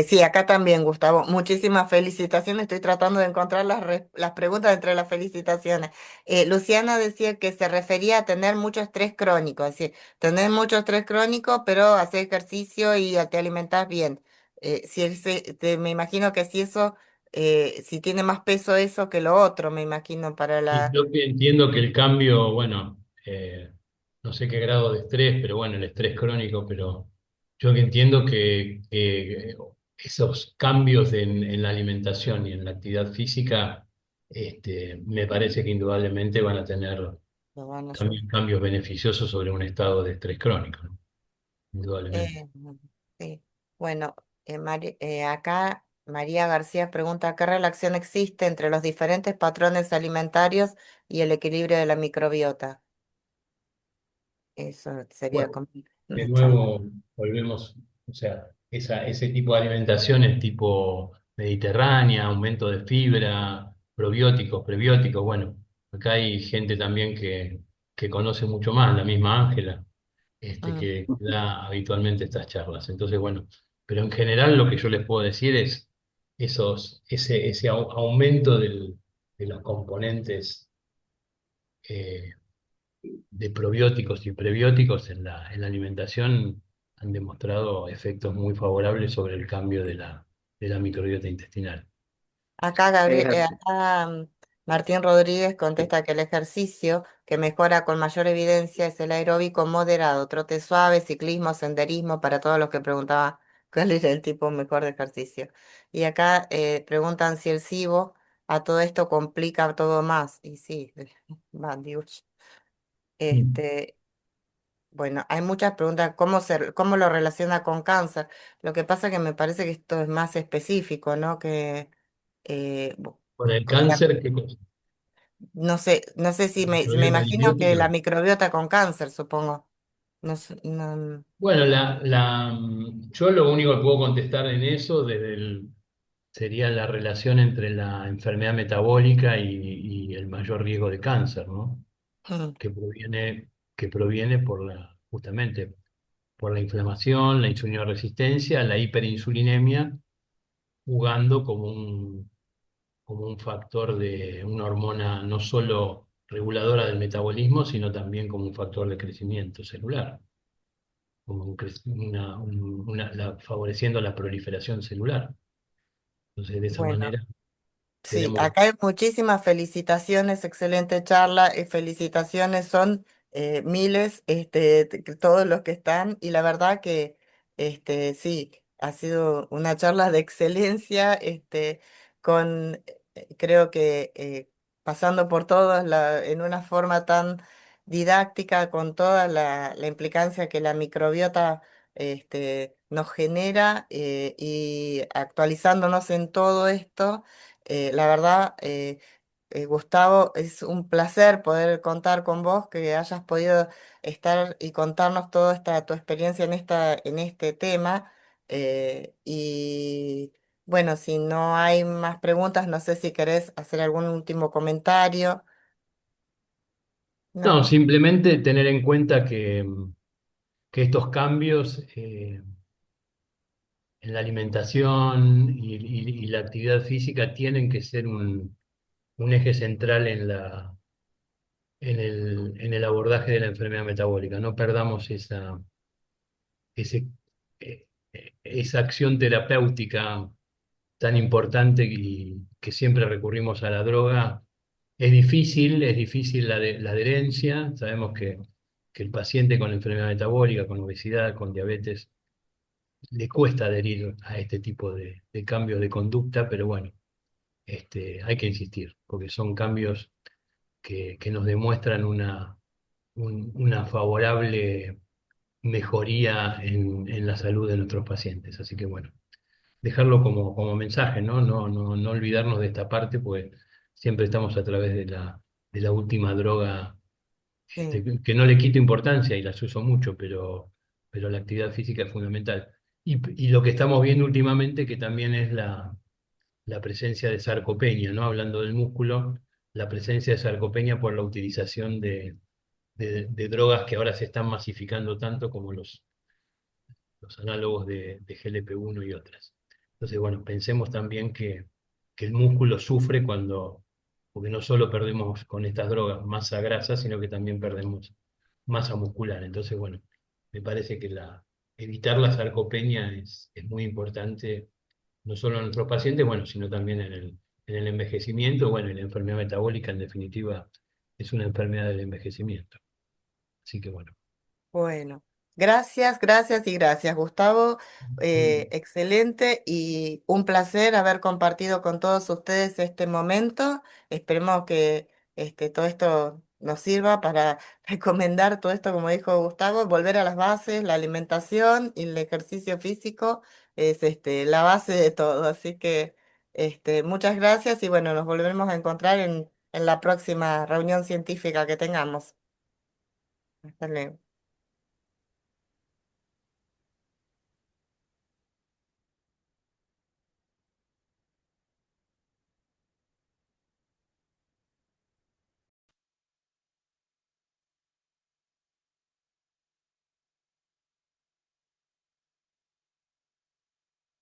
sí, acá también, Gustavo. Muchísimas felicitaciones. Estoy tratando de encontrar las preguntas entre las felicitaciones. Luciana decía que se refería a tener mucho estrés crónico, es decir, tener mucho estrés crónico, pero hacer ejercicio y te alimentas bien. Si me imagino que si eso, si tiene más peso eso que lo otro, me imagino para Y la... yo entiendo que el cambio, bueno, no sé qué grado de estrés, pero bueno, el estrés crónico, pero yo que entiendo que esos cambios en la alimentación y en la actividad física, me parece que indudablemente van a tener lo van a ayudar. cambios beneficiosos sobre un estado de estrés crónico, ¿no? Indudablemente. Eh, sí. Bueno, acá María García pregunta, ¿qué relación existe entre los diferentes patrones alimentarios y el equilibrio de la microbiota? Eso sería Bueno, como de una charla. nuevo volvemos, o sea, ese tipo de alimentaciones tipo mediterránea, aumento de fibra, probióticos, prebióticos, bueno, acá hay gente también que conoce mucho más, la misma Ángela, Mm. que da habitualmente estas charlas. Entonces, bueno, pero en general lo que yo les puedo decir es ese aumento de los componentes eh, de probióticos y prebióticos en la alimentación han demostrado efectos muy favorables sobre el cambio de la microbiota intestinal. Acá, Martín Rodríguez contesta que el ejercicio que mejora con mayor evidencia es el aeróbico moderado, trote suave, ciclismo, senderismo, para todos los que preguntaban cuál era el tipo mejor de ejercicio. Y acá preguntan si el SIBO a todo esto complica todo más. Y sí, va, digo, Mm. este, bueno, hay muchas preguntas, cómo lo relaciona con cáncer? Lo que pasa que me parece que esto es más específico, ¿no? Que... eh, Con el con la cáncer, ¿qué cosa? No sé, no sé si ¿La me microbiota imagino que la disbiótica? microbiota con cáncer, supongo. No sé, no, Bueno, yo lo único que puedo contestar en eso sería la relación entre la enfermedad metabólica y el mayor riesgo de cáncer, ¿no? mm, Que proviene justamente por la inflamación, la insulinoresistencia, la hiperinsulinemia, jugando como un factor de una hormona no solo reguladora del metabolismo, sino también como un factor de crecimiento celular, como favoreciendo la proliferación celular. Entonces, de esa bueno. manera Sí, tenemos... acá hay muchísimas felicitaciones, excelente charla, felicitaciones son miles, todos los que están, y la verdad que sí, ha sido una charla de excelencia, con creo que pasando por todos en una forma tan didáctica, con toda la implicancia que la microbiota nos genera, y actualizándonos en todo esto. La verdad, Gustavo, es un placer poder contar con vos, que hayas podido estar y contarnos toda tu experiencia en este tema. Y bueno, si no hay más preguntas, no sé si querés hacer algún último comentario. No, No. simplemente tener en cuenta que estos cambios en la alimentación y la actividad física tienen que ser un eje central en el abordaje de la enfermedad metabólica. No perdamos ese, esa acción terapéutica tan importante y que siempre recurrimos a la droga. Es difícil la adherencia. Sabemos que el paciente con enfermedad metabólica, con obesidad, con diabetes, le cuesta adherir a este tipo de cambios de conducta, pero bueno, hay que insistir, porque son cambios que nos demuestran una favorable mejoría en la salud de nuestros pacientes. Así que bueno, dejarlo como mensaje, ¿no? No olvidarnos de esta parte, pues siempre estamos a través de la última droga Sí. que no le quito importancia y las uso mucho, pero la actividad física es fundamental. Y lo que estamos viendo últimamente, que también es la presencia de sarcopenia, ¿no? Hablando del músculo, la presencia de sarcopenia por la utilización de drogas que ahora se están masificando tanto como los análogos de GLP-1 y otras. Entonces, bueno, pensemos también que el músculo sufre porque no solo perdemos con estas drogas masa grasa, sino que también perdemos masa muscular. Entonces, bueno, me parece que evitar la sarcopenia es muy importante, no solo en nuestros pacientes, bueno, sino también en el envejecimiento, bueno, y la enfermedad metabólica, en definitiva, es una enfermedad del envejecimiento. Así que bueno. Bueno, gracias, gracias y gracias, Gustavo. Excelente y un placer haber compartido con todos ustedes este momento. Esperemos que todo esto nos sirva para recomendar todo esto, como dijo Gustavo, volver a las bases, la alimentación y el ejercicio físico es la base de todo. Así que muchas gracias y bueno, nos volveremos a encontrar en la próxima reunión científica que tengamos. Hasta luego.